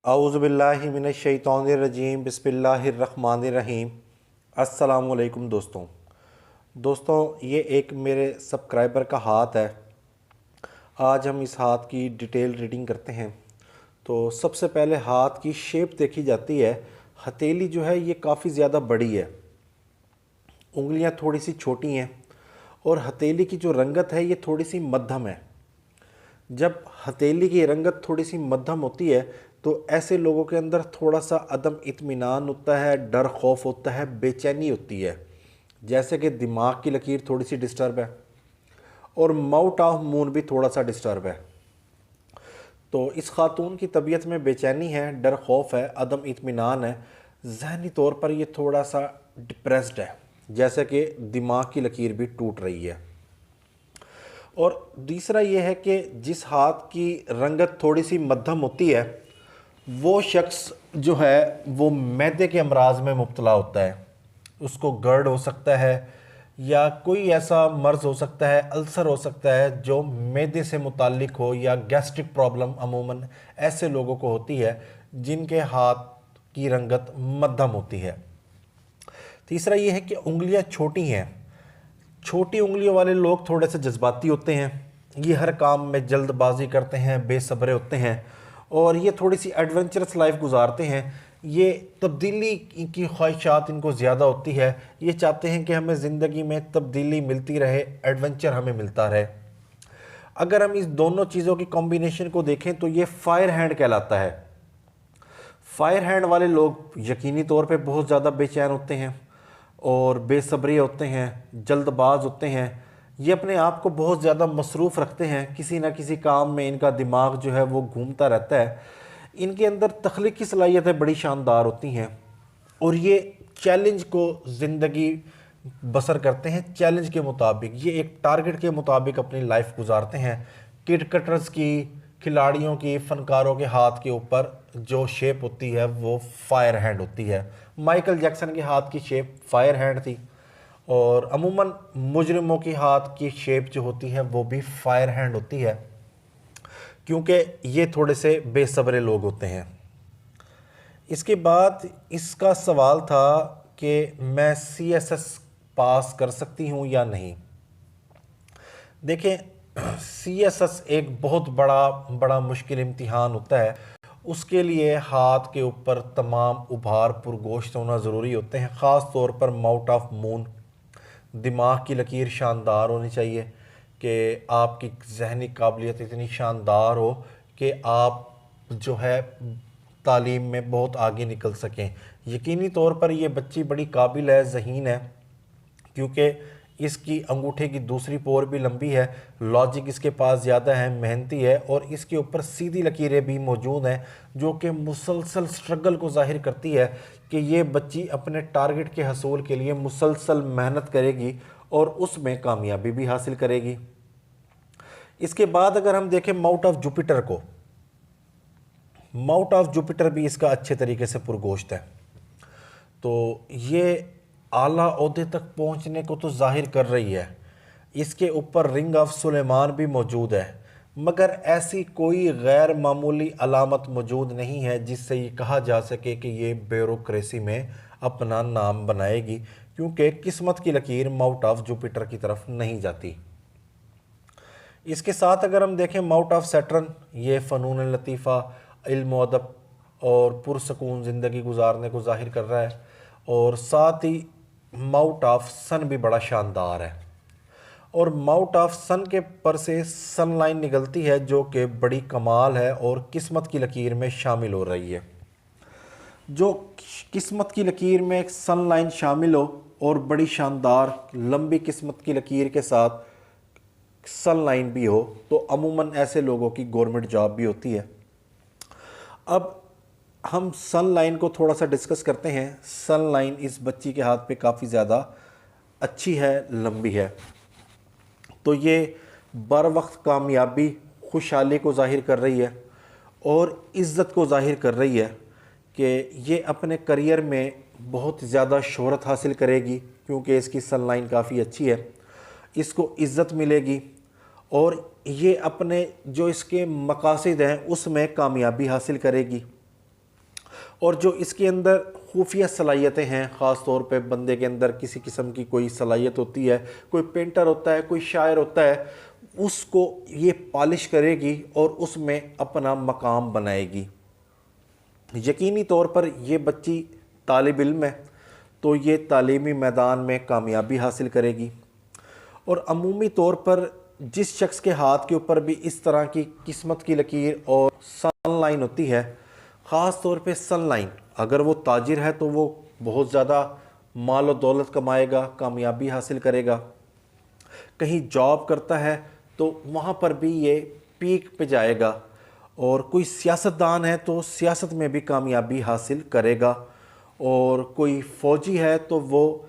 औज़ुबिल्लाहि मिनश्शैतानिर्रजीम बिस्मिल्लाहिर्रहमानिर्रहीम। अस्सलामुअलैकुम दोस्तों, ये एक मेरे सब्सक्राइबर का हाथ है। आज हम इस हाथ की डिटेल रीडिंग करते हैं। तो सबसे पहले हाथ की शेप देखी जाती है। हथेली जो है ये काफ़ी ज़्यादा बड़ी है, उंगलियां थोड़ी सी छोटी हैं और हथेली की जो रंगत है ये थोड़ी सी मध्यम है। जब हथेली की रंगत थोड़ी सी मध्यम होती है तो ऐसे लोगों के अंदर थोड़ा सा अदम इत्मीनान होता है, डर खौफ होता है, बेचैनी होती है, जैसे कि दिमाग की लकीर थोड़ी सी डिस्टर्ब है और माउथ ऑफ मून भी थोड़ा सा डिस्टर्ब है। तो इस खातून की तबीयत में बेचैनी है, डर खौफ है, अदम इत्मीनान है, जहनी तौर पर ये थोड़ा सा डिप्रेस्ड है, जैसे कि दिमाग की लकीर भी टूट रही है। और दूसरा ये है कि जिस हाथ की रंगत थोड़ी सी मध्यम होती है वो शख्स जो है वो मैदे के अमराज में मुब्तला होता है। उसको गर्ड हो सकता है या कोई ऐसा मर्ज़ हो सकता है, अल्सर हो सकता है जो मैदे से मुताल्लिक हो, या गैस्ट्रिक प्रॉब्लम अमूमन ऐसे लोगों को होती है जिनके हाथ की रंगत मध्यम होती है। तीसरा ये है कि उंगलियां छोटी हैं। छोटी उंगलियों वाले लोग थोड़े से जज्बाती होते हैं, ये हर काम में जल्दबाजी करते हैं, बेसब्रे होते हैं और ये थोड़ी सी एडवेंचरस लाइफ गुजारते हैं। ये तब्दीली की ख्वाहिशात इनको ज़्यादा होती है। ये चाहते हैं कि हमें ज़िंदगी में तब्दीली मिलती रहे, एडवेंचर हमें मिलता रहे। अगर हम इस दोनों चीज़ों की कॉम्बिनेशन को देखें तो ये फायर हैंड कहलाता है। फायर हैंड वाले लोग यकीनी तौर पे बहुत ज़्यादा बेचैन होते हैं और बेसब्री होते हैं, जल्दबाज होते हैं। ये अपने आप को बहुत ज़्यादा मसरूफ़ रखते हैं, किसी ना किसी काम में इनका दिमाग जो है वो घूमता रहता है। इनके अंदर तख्लीकी सलाहियतें बड़ी शानदार होती हैं और ये चैलेंज को ज़िंदगी बसर करते हैं। चैलेंज के मुताबिक ये एक टारगेट के मुताबिक अपनी लाइफ गुजारते हैं। क्रिकेटर्स की, खिलाड़ियों की, फनकारों के हाथ के ऊपर जो शेप होती है वो फायर हैंड होती है। माइकल जैक्सन के हाथ की शेप फायर हैंड थी और अमूमन मुजरिमों की हाथ की शेप जो होती है वो भी फायर हैंड होती है, क्योंकि ये थोड़े से बेसब्रे लोग होते हैं। इसके बाद इसका सवाल था कि मैं CSS पास कर सकती हूँ या नहीं। देखें, CSS एक बहुत बड़ा मुश्किल इम्तिहान होता है। उसके लिए हाथ के ऊपर तमाम उभार पुरगोश्त होना ज़रूरी होते हैं, ख़ास तौर पर माउथ ऑफ मून। दिमाग की लकीर शानदार होनी चाहिए कि आपकी जहनी काबिलियत इतनी शानदार हो कि आप जो है तालीम में बहुत आगे निकल सकें। यकीनी तौर पर यह बच्ची बड़ी काबिल है, ज़हीन है, क्योंकि इसकी अंगूठे की दूसरी पोर भी लंबी है, लॉजिक इसके पास ज़्यादा है, मेहनती है और इसके ऊपर सीधी लकीरें भी मौजूद हैं जो कि मुसलसल स्ट्रगल को जाहिर करती है कि ये बच्ची अपने टारगेट के हसूल के लिए मुसलसल मेहनत करेगी और उसमें कामयाबी भी हासिल करेगी। इसके बाद अगर हम देखें माउथ ऑफ जुपिटर को, माउथ ऑफ जुपिटर भी इसका अच्छे तरीके से पुरगोश्त है। तो ये आला ओहदे तक पहुंचने को तो जाहिर कर रही है। इसके ऊपर रिंग ऑफ सुलेमान भी मौजूद है, मगर ऐसी कोई गैर मामूली अलामत मौजूद नहीं है जिससे ये कहा जा सके कि ये ब्यूरोक्रेसी में अपना नाम बनाएगी, क्योंकि किस्मत की लकीर माउथ ऑफ जुपिटर की तरफ नहीं जाती। इसके साथ अगर हम देखें माउथ ऑफ सैटर्न, ये फ़नून लतीफ़ा, इल्म अदब और पुरसकून ज़िंदगी गुजारने को जाहिर कर रहा है। और साथ ही माउथ ऑफ सन भी बड़ा शानदार है और माउथ ऑफ सन के पर से सनलाइन निकलती है जो कि बड़ी कमाल है और किस्मत की लकीर में शामिल हो रही है। जो किस्मत की लकीर में एक सनलाइन शामिल हो और बड़ी शानदार लंबी किस्मत की लकीर के साथ सनलाइन भी हो तो अमूमन ऐसे लोगों की गवर्नमेंट जॉब भी होती है। अब हम सन लाइन को थोड़ा सा डिस्कस करते हैं। सन लाइन इस बच्ची के हाथ पे काफ़ी ज़्यादा अच्छी है, लंबी है, तो ये बर वक्त कामयाबी, खुशहाली को जाहिर कर रही है और इज़्ज़त को जाहिर कर रही है कि ये अपने करियर में बहुत ज़्यादा शोहरत हासिल करेगी, क्योंकि इसकी सन लाइन काफ़ी अच्छी है। इसको इज़्ज़त मिलेगी और ये अपने जो इसके मकासद हैं उसमें कामयाबी हासिल करेगी। और जो इसके अंदर खुफिया सलाहियतें हैं, ख़ास तौर पे बंदे के अंदर किसी किस्म की कोई सलाहियत होती है, कोई पेंटर होता है, कोई शायर होता है, उसको ये पॉलिश करेगी और उसमें अपना मकाम बनाएगी। यकीनी तौर पर ये बच्ची तालिब इल्म है तो ये तालीमी मैदान में कामयाबी हासिल करेगी। और अमूमी तौर पर जिस शख्स के हाथ के ऊपर भी इस तरह की किस्मत की लकीर और सन लाइन होती है, ख़ास तौर पे सन लाइन, अगर वो ताजिर है तो वो बहुत ज़्यादा माल और दौलत कमाएगा, कामयाबी हासिल करेगा। कहीं जॉब करता है तो वहाँ पर भी ये पीक पे जाएगा। और कोई सियासतदान है तो सियासत में भी कामयाबी हासिल करेगा। और कोई फ़ौजी है तो वो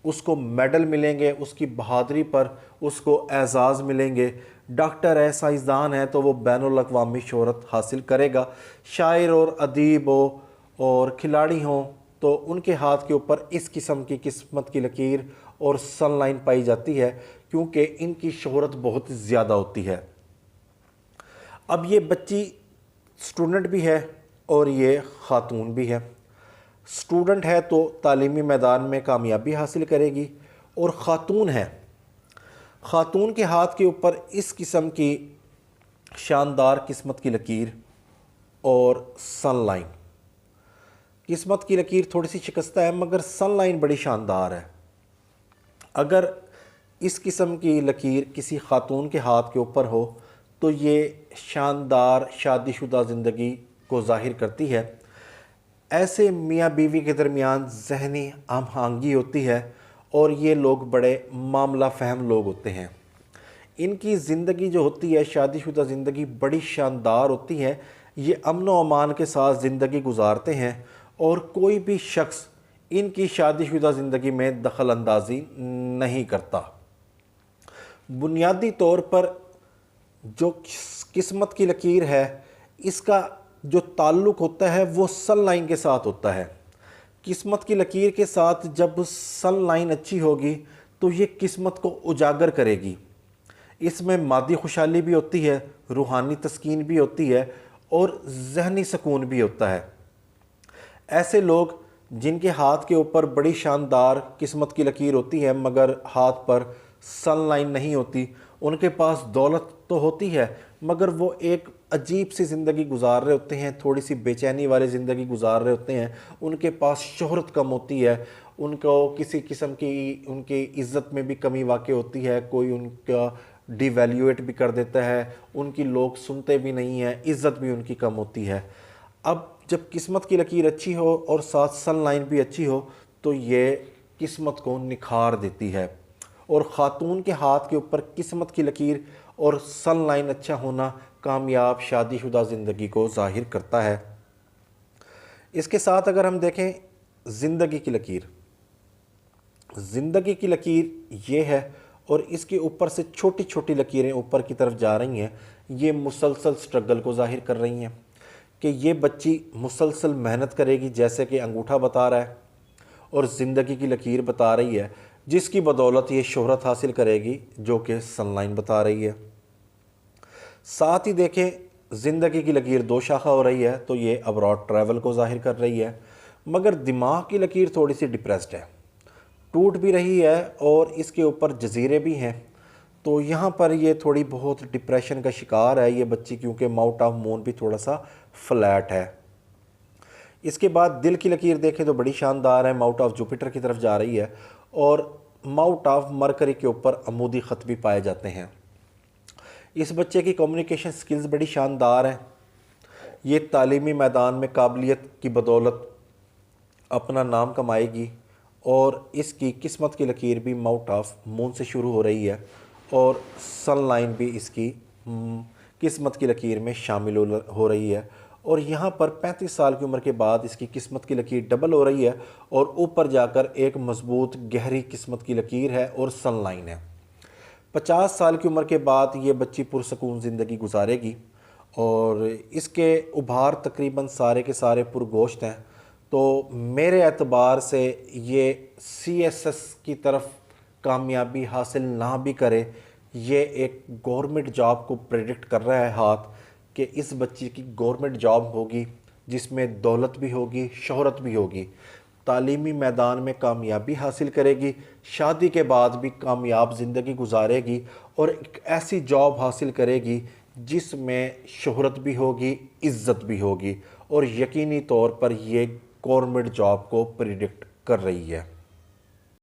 उसको मेडल मिलेंगे, उसकी बहादुरी पर उसको एजाज़ मिलेंगे। डॉक्टर है, साइंसदान है तो वो बैनुल अक़वामी शोहरत हासिल करेगा। शायर और अदीब हो और खिलाड़ी हों तो उनके हाथ के ऊपर इस किस्म की किस्मत की लकीर और सन लाइन पाई जाती है, क्योंकि इनकी शोहरत बहुत ज़्यादा होती है। अब ये बच्ची स्टूडेंट भी है और ये ख़ातून भी है। स्टूडेंट है तो तालीमी मैदान में कामयाबी हासिल करेगी, और ख़ातून है, ख़ातून के हाथ के ऊपर इस किस्म की शानदार किस्मत की लकीर और सन लाइन। किस्मत की लकीर थोड़ी सी शिकस्ता है मगर सन लाइन बड़ी शानदार है। अगर इस किस्म की लकीर किसी ख़ातून के हाथ के ऊपर हो तो ये शानदार शादीशुदा ज़िंदगी को ज़ाहिर करती है। ऐसे मियाँ बीवी के दरमियान ज़हनी हम आहंगी होती है और ये लोग बड़े मामला फ़हम लोग होते हैं। इनकी ज़िंदगी जो होती है, शादीशुदा ज़िंदगी, बड़ी शानदार होती है। ये अमन व अमान के साथ ज़िंदगी गुजारते हैं और कोई भी शख्स इनकी शादीशुदा ज़िंदगी में दखल अंदाज़ी नहीं करता। बुनियादी तौर पर जो किस्मत की लकीर है, इसका जो ताल्लुक़ होता है वो सन लाइन के साथ होता है। किस्मत की लकीर के साथ जब सन लाइन अच्छी होगी तो ये किस्मत को उजागर करेगी। इसमें मादी खुशहाली भी होती है, रूहानी तस्कीन भी होती है और ज़हनी सुकून भी होता है। ऐसे लोग जिनके हाथ के ऊपर बड़ी शानदार किस्मत की लकीर होती है मगर हाथ पर सन लाइन नहीं होती, उनके पास दौलत तो होती है मगर वो एक अजीब सी ज़िंदगी गुजार रहे होते हैं, थोड़ी सी बेचैनी वाली ज़िंदगी गुजार रहे होते हैं। उनके पास शोहरत कम होती है, उनको किसी किस्म की उनकी इज़्ज़त में भी कमी वाक़ई होती है, कोई उनका डिवैल्यूएट भी कर देता है, उनकी लोग सुनते भी नहीं हैं, इज़्ज़त भी उनकी कम होती है। अब जब किस्मत की लकीर अच्छी हो और साथ सन लाइन भी अच्छी हो तो ये किस्मत को निखार देती है। और ख़ातून के हाथ के ऊपर किस्मत की लकीर और सन लाइन अच्छा होना कामयाब शादीशुदा ज़िंदगी को ज़ाहिर करता है। इसके साथ अगर हम देखें ज़िंदगी की लकीर, ज़िंदगी की लकीर ये है और इसके ऊपर से छोटी छोटी लकीरें ऊपर की तरफ जा रही हैं। ये मुसलसल स्ट्रगल को ज़ाहिर कर रही हैं कि ये बच्ची मुसलसल मेहनत करेगी, जैसे कि अंगूठा बता रहा है, और ज़िंदगी की लकीर बता रही है जिसकी बदौलत ये शोहरत हासिल करेगी, जो कि सनलाइन बता रही है। साथ ही देखें ज़िंदगी की लकीर दो शाखा हो रही है तो ये अब्रॉड ट्रैवल को ज़ाहिर कर रही है, मगर दिमाग की लकीर थोड़ी सी डिप्रेस्ड है, टूट भी रही है और इसके ऊपर जजीरे भी हैं। तो यहाँ पर ये थोड़ी बहुत डिप्रेशन का शिकार है ये बच्ची, क्योंकि माउथ ऑफ मून भी थोड़ा सा फ्लैट है। इसके बाद दिल की लकीर देखें तो बड़ी शानदार है, माउथ ऑफ जुपिटर की तरफ जा रही है और माउथ ऑफ मरकरी के ऊपर अमूदी ख़त भी पाए जाते हैं। इस बच्चे की कम्युनिकेशन स्किल्स बड़ी शानदार हैं। ये तालीमी मैदान में काबिलियत की बदौलत अपना नाम कमाएगी और इसकी किस्मत की लकीर भी माउथ ऑफ मून से शुरू हो रही है और सन लाइन भी इसकी किस्मत की लकीर में शामिल हो रही है। और यहाँ पर 35 साल की उम्र के बाद इसकी किस्मत की लकीर डबल हो रही है और ऊपर जाकर एक मजबूत गहरी किस्मत की लकीर है और सन लाइन है। 50 साल की उम्र के बाद ये बच्ची पुरसकून ज़िंदगी गुजारेगी और इसके उभार तकरीबन सारे के सारे पुरगोश्त हैं। तो मेरे एतबार से ये CSS की तरफ कामयाबी हासिल ना भी करे, ये एक गवर्नमेंट जॉब को प्रेडिक्ट कर रहा है हाथ कि इस बच्ची की गवर्नमेंट जॉब होगी जिसमें दौलत भी होगी, शोहरत भी होगी। तालीमी मैदान में कामयाबी हासिल करेगी, शादी के बाद भी कामयाब ज़िंदगी गुजारेगी और एक ऐसी जॉब हासिल करेगी जिसमें शोहरत भी होगी, इज़्ज़त भी होगी। और यकीनी तौर पर ये गवर्नमेंट जॉब को प्रिडिक्ट कर रही है।